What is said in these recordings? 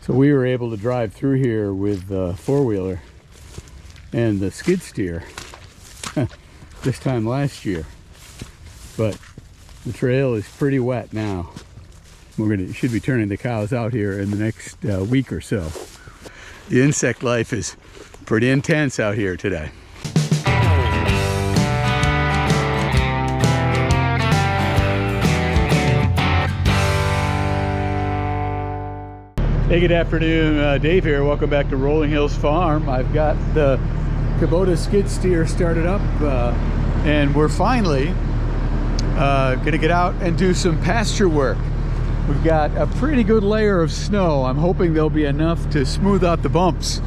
So we were able to drive through here with the four-wheeler and the skid steer this time last year, but the trail is pretty wet now. Should be turning the cows out here in the next week or so. The insect life is pretty intense out here today. Hey, good afternoon, Dave here. Welcome back to Rolling Hills Farm. I've got the Kubota skid steer started up and we're finally gonna get out and do some pasture work. We've got a pretty good layer of snow. I'm hoping there'll be enough to smooth out the bumps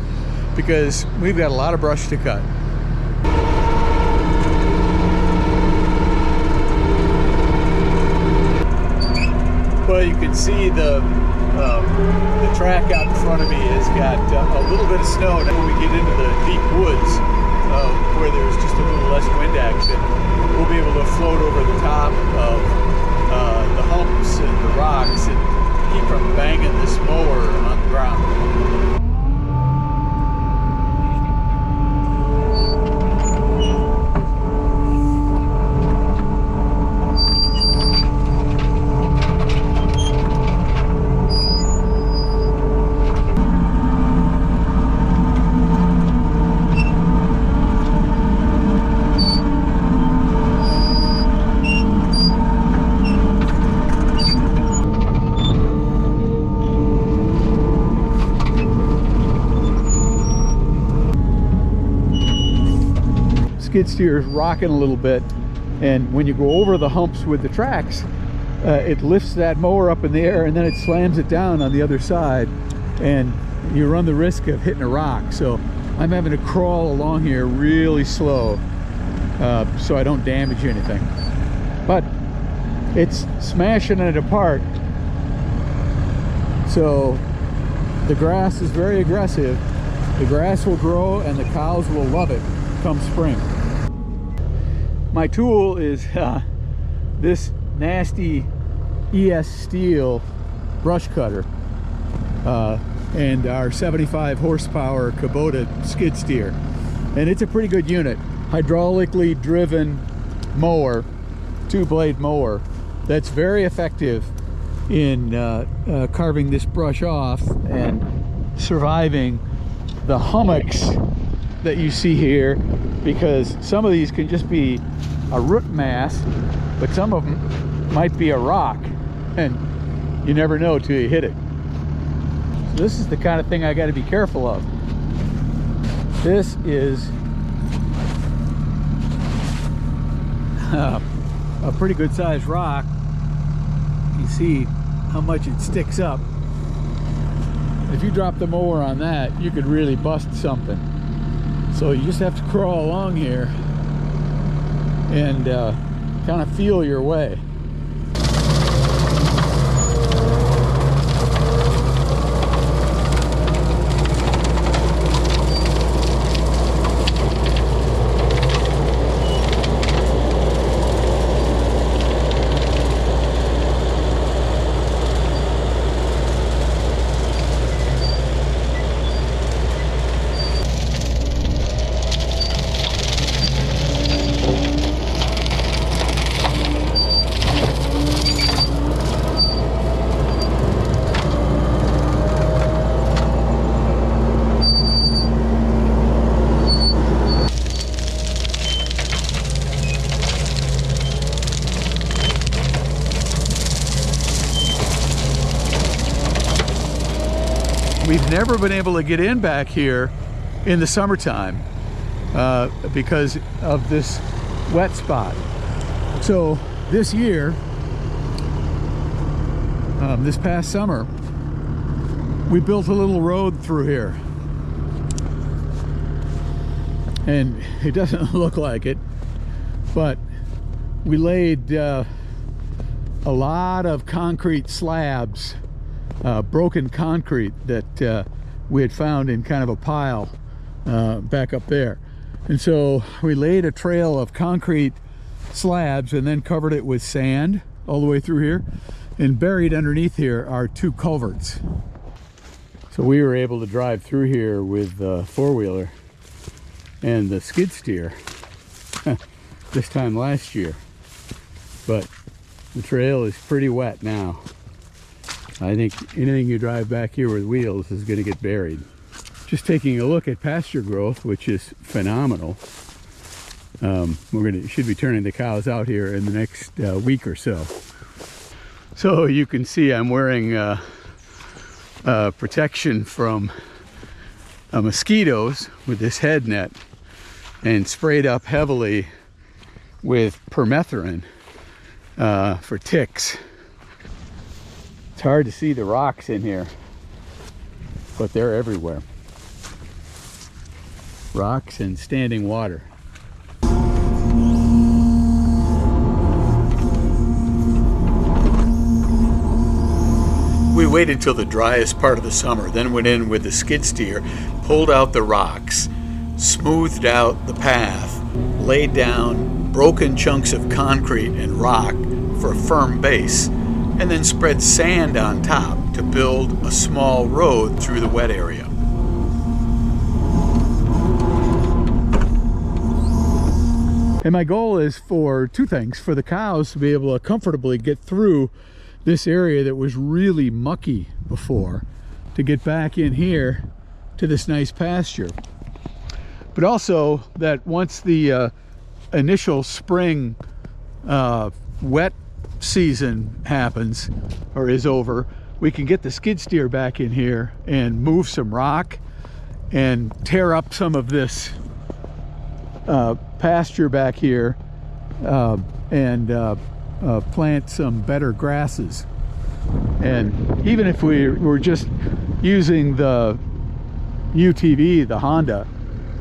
because we've got a lot of brush to cut. Well, you can see the track out in front of me has got a little bit of snow. Now when we get into the deep woods where there's just a little less wind action, we'll be able to float over the top of the humps and the rocks and keep from banging this mower on the ground. Skid steer is rocking a little bit, and when you go over the humps with the tracks, it lifts that mower up in the air and then it slams it down on the other side, and you run the risk of hitting a rock. So I'm having to crawl along here really slow so I don't damage anything, but it's smashing it apart. So the grass is very aggressive. The grass will grow and the cows will love it come spring. My tool is this nasty ES Steel brush cutter and our 75 horsepower Kubota skid steer, and it's a pretty good unit. Hydraulically driven mower, two-blade mower, that's very effective in carving this brush off and surviving the hummocks that you see here, because some of these can just be a root mass, but some of them might be a rock, and you never know till you hit it. So this is the kind of thing I got to be careful of. This is a pretty good sized rock. You see how much it sticks up. If you drop the mower on that, you could really bust something. So you just have to crawl along here and kind of feel your way. We've never been able to get in back here in the summertime because of this wet spot. So this year, this past summer, we built a little road through here. And it doesn't look like it, but we laid a lot of concrete slabs, broken concrete that we had found in kind of a pile back up there. And so we laid a trail of concrete slabs and then covered it with sand all the way through here, and buried underneath here are two culverts. So we were able to drive through here with the four-wheeler and the skid steer this time last year, but the trail is pretty wet now. I think anything you drive back here with wheels is going to get buried. Just taking a look at pasture growth, which is phenomenal. Should be turning the cows out here in the next week or so. So you can see I'm wearing protection from mosquitoes with this head net, and sprayed up heavily with permethrin for ticks. It's hard to see the rocks in here, but they're everywhere. Rocks and standing water. We waited till the driest part of the summer, then went in with the skid steer, pulled out the rocks, smoothed out the path, laid down broken chunks of concrete and rock for a firm base, and then spread sand on top to build a small road through the wet area. And my goal is for two things: for the cows to be able to comfortably get through this area that was really mucky before, to get back in here to this nice pasture. But also that once the initial spring wet season happens or is over, we can get the skid steer back in here and move some rock and tear up some of this pasture back here and plant some better grasses. And even if we were just using the UTV, the Honda,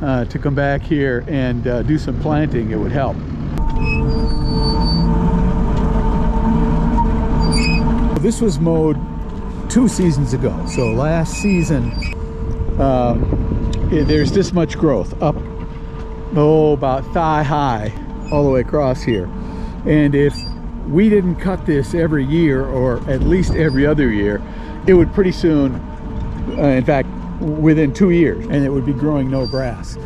to come back here and do some planting, it would help. This was mowed 2 seasons ago. So last season, there's this much growth up, about thigh high all the way across here. And if we didn't cut this every year, or at least every other year, it would pretty soon, in fact within 2 years, and it would be growing no grass.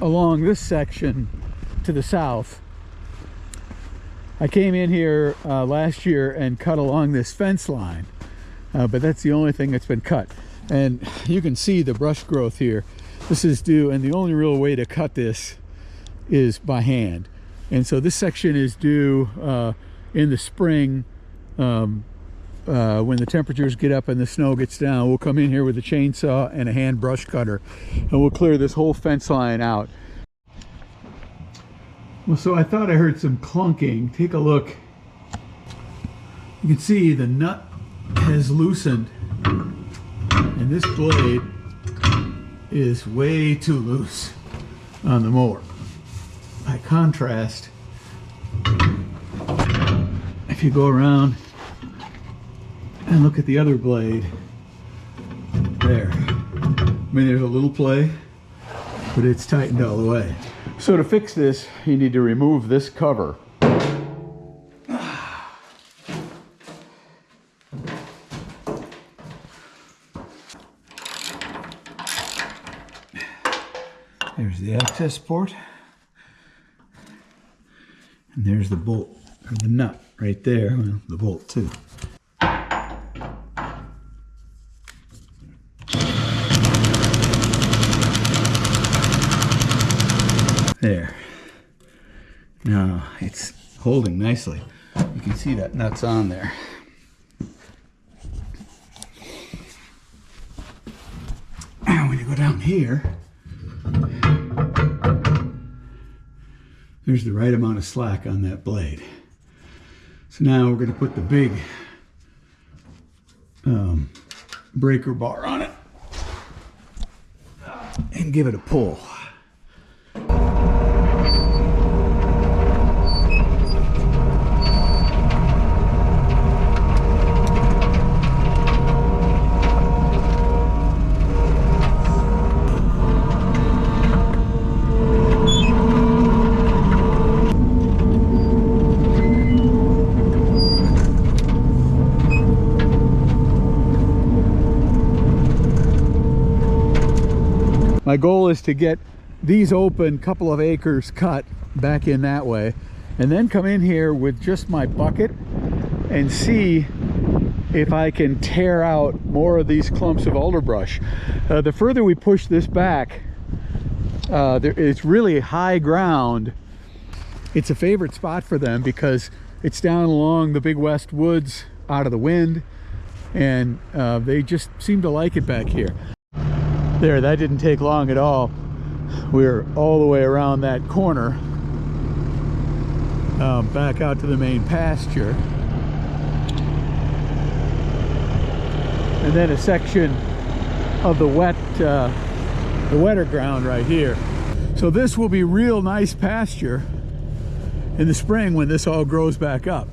Along this section to the south, I came in here last year and cut along this fence line, but that's the only thing that's been cut. And you can see the brush growth here. This is due, and the only real way to cut this is by hand. And so this section is due in the spring, when the temperatures get up and the snow gets down. We'll come in here with a chainsaw and a hand brush cutter, and we'll clear this whole fence line out. Well, so I thought I heard some clunking. Take a look. You can see the nut has loosened, and this blade is way too loose on the mower. By contrast, if you go around and look at the other blade, there. I mean, there's a little play, but it's tightened all the way. So to fix this, you need to remove this cover. There's the access port. And there's the bolt, or the nut right there. Well, the bolt too. There. Now it's holding nicely. You can see that nut's on there. And when you go down here, there's the right amount of slack on that blade. So now we're going to put the big breaker bar on it and give it a pull. My goal is to get these open couple of acres cut back in that way, and then come in here with just my bucket and see if I can tear out more of these clumps of alderbrush. The further we push this back, it's really high ground. It's a favorite spot for them because it's down along the big west woods, out of the wind, and they just seem to like it back here. There, that didn't take long at all. We're all the way around that corner, back out to the main pasture, and then a section of the wetter ground right here. So this will be real nice pasture in the spring when this all grows back up.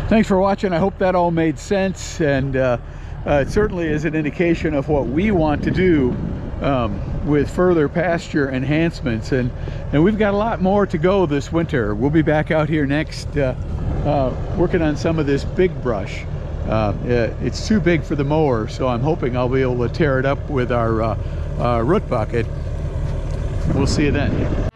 Thanks for watching. I hope that all made sense, and it certainly is an indication of what we want to do with further pasture enhancements, and we've got a lot more to go this winter. We'll be back out here next working on some of this big brush. It's too big for the mower, so I'm hoping I'll be able to tear it up with our root bucket. We'll see you then.